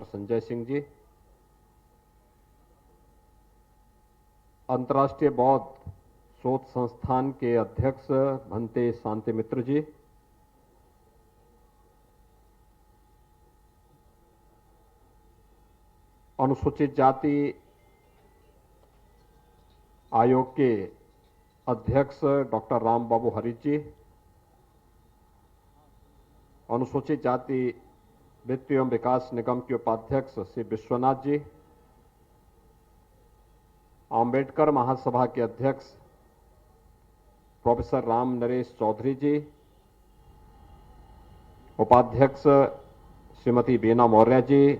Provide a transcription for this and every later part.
संजय सिंह जी, अंतर्राष्ट्रीय बौद्ध शोध संस्थान के अध्यक्ष भंते शांति मित्र जी, अनुसूचित जाति आयोग के अध्यक्ष डॉक्टर राम बाबू हरीश जी, अनुसूचित जाति वित्त एवं विकास निगम के उपाध्यक्ष श्री विश्वनाथ जी, अंबेडकर महासभा के अध्यक्ष प्रोफेसर राम नरेश चौधरी जी, उपाध्यक्ष श्रीमती बीना मौर्य जी,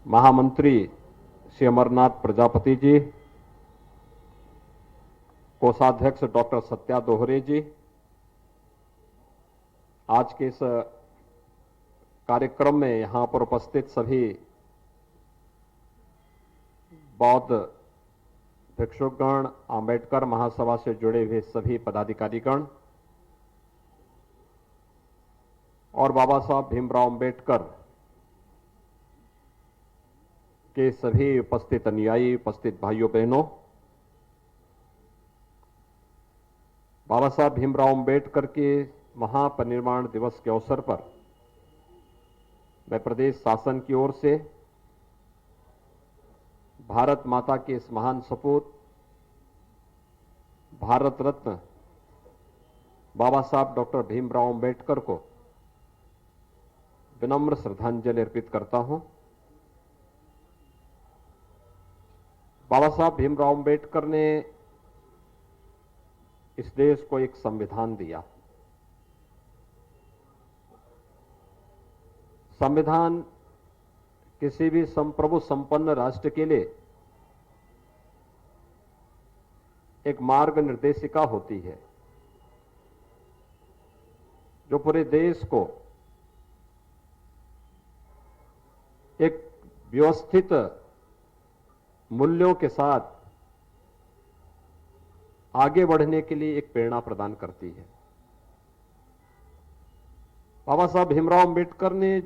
महामंत्री श्री अमरनाथ प्रजापति जी, कोषाध्यक्ष डॉक्टर सत्या दोहरे जी, आज के इस कार्यक्रम में यहां पर उपस्थित सभी बौद्ध भिक्षुगण, अंबेडकर महासभा से जुड़े हुए सभी पदाधिकारीगण और बाबा साहब भीमराव अंबेडकर के सभी उपस्थित अनुयायी, उपस्थित भाइयों बहनों, बाबा साहब भीमराव अंबेडकर के महापरिनिर्वाण दिवस के अवसर पर मैं प्रदेश शासन की ओर से भारत माता के इस महान सपूत भारत रत्न बाबा साहब डॉक्टर भीमराव अंबेडकर को विनम्र श्रद्धांजलि अर्पित करता हूं। बाबा साहब भीमराव अंबेडकर ने इस देश को एक संविधान दिया। संविधान किसी भी संप्रभु संपन्न राष्ट्र के लिए एक मार्ग निर्देशिका होती है जो पूरे देश को एक व्यवस्थित मूल्यों के साथ आगे बढ़ने के लिए एक प्रेरणा प्रदान करती है। बाबा साहब भीमराव अंबेडकर ने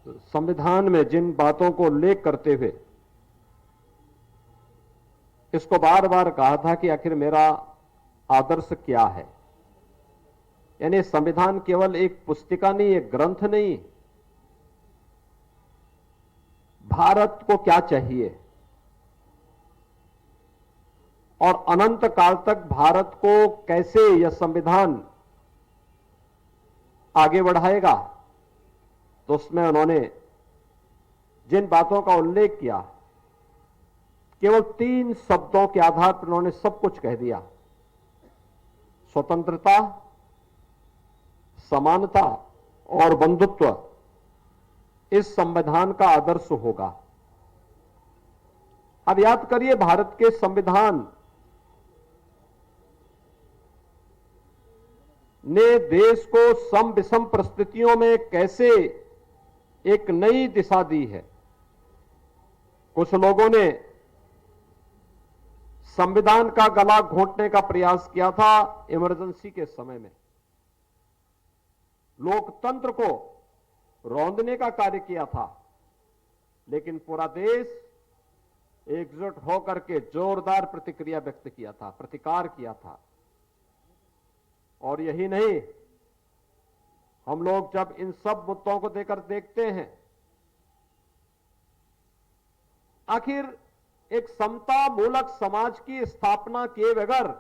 संविधान में जिन बातों को उल्लेख करते हुए इसको बार बार कहा था कि आखिर मेरा आदर्श क्या है, यानी संविधान केवल एक पुस्तिका नहीं, एक ग्रंथ नहीं, भारत को क्या चाहिए और अनंत काल तक भारत को कैसे यह संविधान आगे बढ़ाएगा। तो उसमें उन्होंने जिन बातों का उल्लेख किया, केवल 3 शब्दों के आधार पर उन्होंने सब कुछ कह दिया। स्वतंत्रता, समानता और बंधुत्व इस संविधान का आदर्श होगा। अब याद करिए, भारत के संविधान ने देश को सम विषम परिस्थितियों में कैसे एक नई दिशा दी है। कुछ लोगों ने संविधान का गला घोंटने का प्रयास किया था इमरजेंसी के समय में, लोकतंत्र को रौंदने का कार्य किया था, लेकिन पूरा देश एकजुट होकर के जोरदार प्रतिक्रिया व्यक्त किया था, प्रतिकार किया था। और यही नहीं, हम लोग जब इन सब मुद्दों को देकर देखते हैं, आखिर एक समता मूलक समाज की स्थापना किए बगैर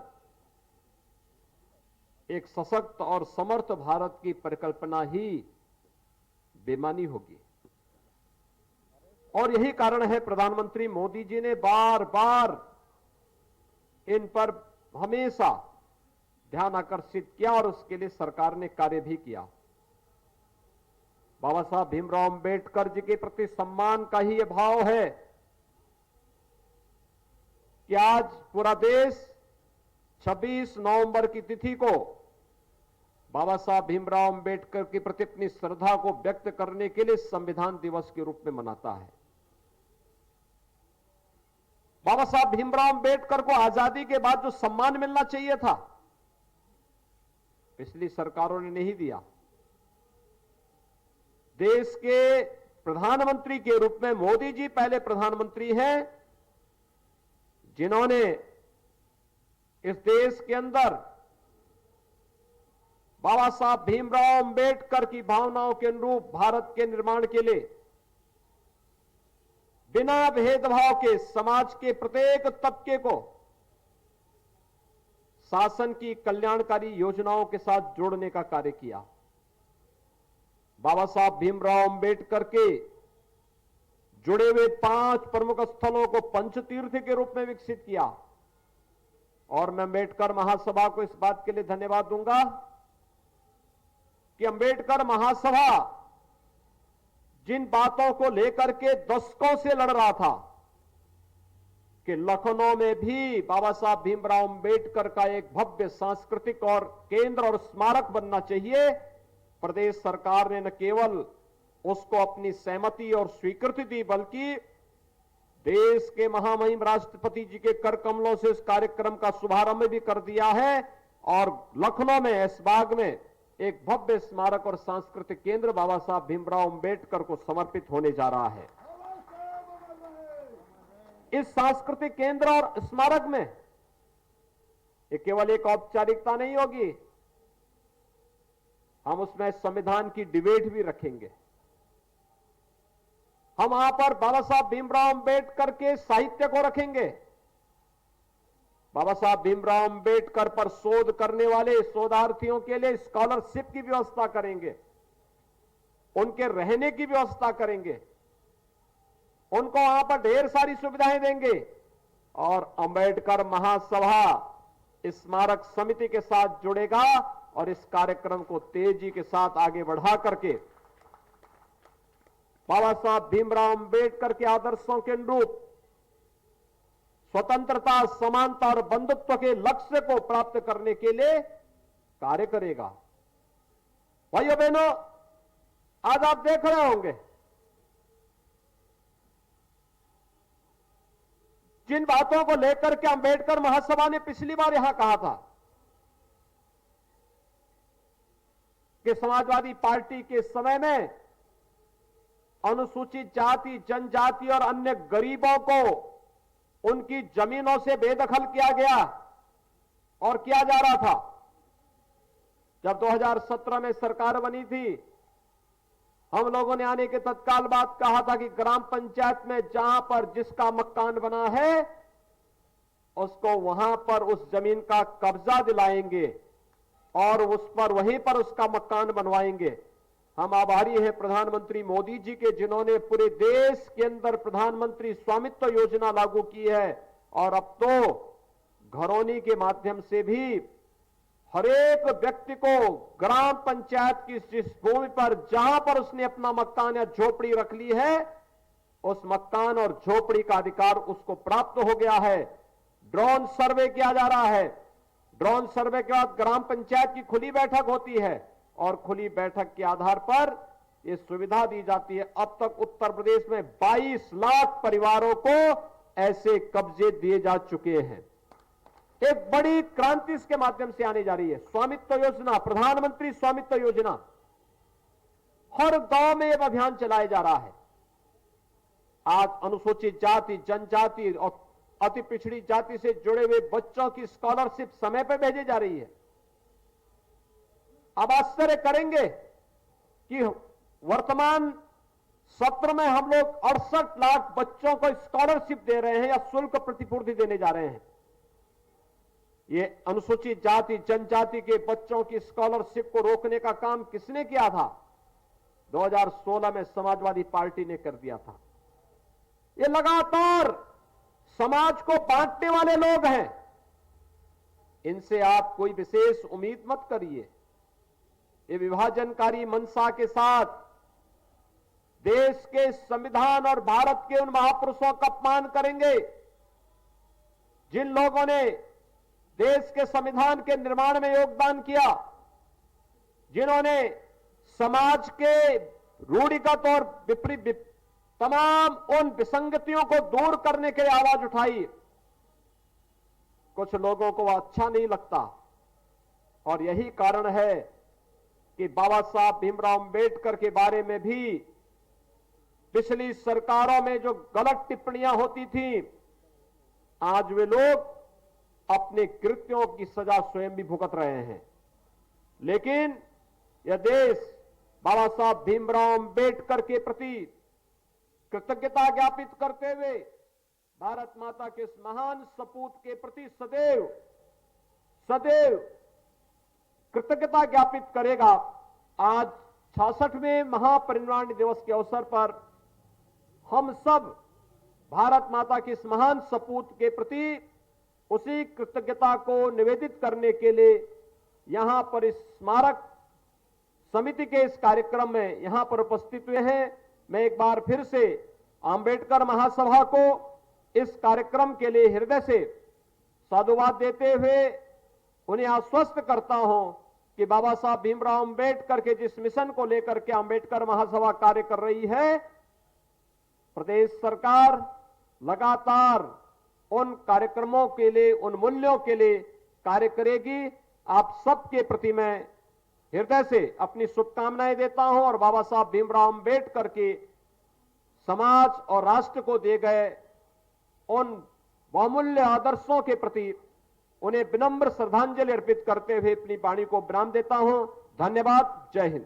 एक सशक्त और समर्थ भारत की परिकल्पना ही बेमानी होगी। और यही कारण है प्रधानमंत्री मोदी जी ने बार बार इन पर हमेशा ध्यान आकर्षित किया और उसके लिए सरकार ने कार्य भी किया। बाबा साहब भीमराव अंबेडकर जी के प्रति सम्मान का ही यह भाव है कि आज पूरा देश 26 नवंबर की तिथि को बाबा साहब भीमराव अंबेडकर के प्रति अपनी श्रद्धा को व्यक्त करने के लिए संविधान दिवस के रूप में मनाता है। बाबा साहब भीमराव अंबेडकर को आजादी के बाद जो सम्मान मिलना चाहिए था, पिछली सरकारों ने नहीं दिया। देश के प्रधानमंत्री के रूप में मोदी जी पहले प्रधानमंत्री हैं जिन्होंने इस देश के अंदर बाबा साहब भीमराव अंबेडकर की भावनाओं के अनुरूप भारत के निर्माण के लिए बिना भेदभाव के समाज के प्रत्येक तबके को शासन की कल्याणकारी योजनाओं के साथ जोड़ने का कार्य किया। बाबा साहब भीमराव अंबेडकर के जुड़े हुए 5 प्रमुख स्थलों को पंचतीर्थ के रूप में विकसित किया और मैं अंबेडकर महासभा को इस बात के लिए धन्यवाद दूंगा कि अंबेडकर महासभा जिन बातों को लेकर के दशकों से लड़ रहा था कि लखनऊ में भी बाबा साहब भीमराव अंबेडकर का एक भव्य सांस्कृतिक और केंद्र और स्मारक बनना चाहिए, प्रदेश सरकार ने न केवल उसको अपनी सहमति और स्वीकृति दी बल्कि देश के महामहिम राष्ट्रपति जी के कर कमलों से इस कार्यक्रम का शुभारंभ भी कर दिया है और लखनऊ में ऐशबाग में एक भव्य स्मारक और सांस्कृतिक केंद्र बाबा साहब भीमराव अंबेडकर को समर्पित होने जा रहा है। इस सांस्कृतिक केंद्र और स्मारक में ये केवल एक औपचारिकता नहीं होगी, हम उसमें संविधान की डिबेट भी रखेंगे। हम वहां पर बाबा साहब भीमराव अंबेडकर के साहित्य को रखेंगे, बाबा साहब भीमराव अंबेडकर पर शोध करने वाले शोधार्थियों के लिए स्कॉलरशिप की व्यवस्था करेंगे, उनके रहने की व्यवस्था करेंगे, उनको वहां पर ढेर सारी सुविधाएं देंगे और अंबेडकर महासभा स्मारक समिति के साथ जुड़ेगा और इस कार्यक्रम को तेजी के साथ आगे बढ़ा करके बाबा साहब भीमराव अंबेडकर के आदर्शों के अनुरूप स्वतंत्रता, समानता और बंधुत्व के लक्ष्य को प्राप्त करने के लिए कार्य करेगा। भाइयों बहनों, आज आप देख रहे होंगे जिन बातों को लेकर के अंबेडकर महासभा ने पिछली बार यहां कहा था कि समाजवादी पार्टी के समय में अनुसूचित जाति, जनजाति और अन्य गरीबों को उनकी जमीनों से बेदखल किया गया और किया जा रहा था। जब 2017 में सरकार बनी थी, हम लोगों ने आने के तत्काल बाद कहा था कि ग्राम पंचायत में जहां पर जिसका मकान बना है उसको वहां पर उस जमीन का कब्जा दिलाएंगे और उस पर वहीं पर उसका मकान बनवाएंगे। हम आभारी हैं प्रधानमंत्री मोदी जी के, जिन्होंने पूरे देश के अंदर प्रधानमंत्री स्वामित्व योजना लागू की है और अब तो घरौनी के माध्यम से भी हर एक व्यक्ति को ग्राम पंचायत की जिस भूमि पर जहां पर उसने अपना मकान या झोपड़ी रख ली है उस मकान और झोपड़ी का अधिकार उसको प्राप्त हो गया है। ड्रोन सर्वे किया जा रहा है, ड्रोन सर्वे के बाद ग्राम पंचायत की खुली बैठक होती है और खुली बैठक के आधार पर यह सुविधा दी जाती है। अब तक उत्तर प्रदेश में 22 लाख परिवारों को ऐसे कब्जे दिए जा चुके हैं। एक बड़ी क्रांति इसके माध्यम से आने जा रही है। स्वामित्व योजना, प्रधानमंत्री स्वामित्व योजना, हर गांव में यह अभियान चलाया जा रहा है। आज अनुसूचित जाति, जनजाति और अति पिछड़ी जाति से जुड़े हुए बच्चों की स्कॉलरशिप समय पर भेजी जा रही है। अब आश्चर्य करेंगे कि वर्तमान सत्र में हम लोग 68 लाख बच्चों को स्कॉलरशिप दे रहे हैं या शुल्क प्रतिपूर्ति देने जा रहे हैं। ये अनुसूचित जाति, जनजाति के बच्चों की स्कॉलरशिप को रोकने का काम किसने किया था? 2016 में समाजवादी पार्टी ने कर दिया था। ये लगातार समाज को बांटने वाले लोग हैं, इनसे आप कोई विशेष उम्मीद मत करिए। ये विभाजनकारी मंशा के साथ देश के संविधान और भारत के उन महापुरुषों का अपमान करेंगे जिन लोगों ने देश के संविधान के निर्माण में योगदान किया, जिन्होंने समाज के रूढ़िगत और विपरीत तमाम उन विसंगतियों को दूर करने के लिए आवाज उठाई। कुछ लोगों को अच्छा नहीं लगता और यही कारण है कि बाबा साहब भीमराव अंबेडकर के बारे में भी पिछली सरकारों में जो गलत टिप्पणियां होती थी, आज वे लोग अपने कृत्यों की सजा स्वयं भी भुगत रहे हैं। लेकिन यह देश बाबा साहब भीमराव अंबेडकर के प्रति कृतज्ञता ज्ञापित करते हुए भारत माता के इस महान सपूत के प्रति सदैव सदैव कृतज्ञता ज्ञापित करेगा। आज 66वें महापरिनिर्वाण दिवस के अवसर पर हम सब भारत माता के इस महान सपूत के प्रति उसी कृतज्ञता को निवेदित करने के लिए यहां पर इस स्मारक समिति के इस कार्यक्रम में यहां पर उपस्थित हुए हैं। मैं एक बार फिर से अंबेडकर महासभा को इस कार्यक्रम के लिए हृदय से साधुवाद देते हुए उन्हें आश्वस्त करता हूं कि बाबा साहब भीमराव अंबेडकर के जिस मिशन को लेकर के अंबेडकर महासभा कार्य कर रही है, प्रदेश सरकार लगातार उन कार्यक्रमों के लिए, उन मूल्यों के लिए कार्य करेगी। आप सबके प्रति मैं हृदय से अपनी शुभकामनाएं देता हूं और बाबा साहब भीमराव अंबेडकर के समाज और राष्ट्र को दिए गए उन बहुमूल्य आदर्शों के प्रति उन्हें विनम्र श्रद्धांजलि अर्पित करते हुए अपनी वाणी को विराम देता हूं। धन्यवाद। जय हिंद।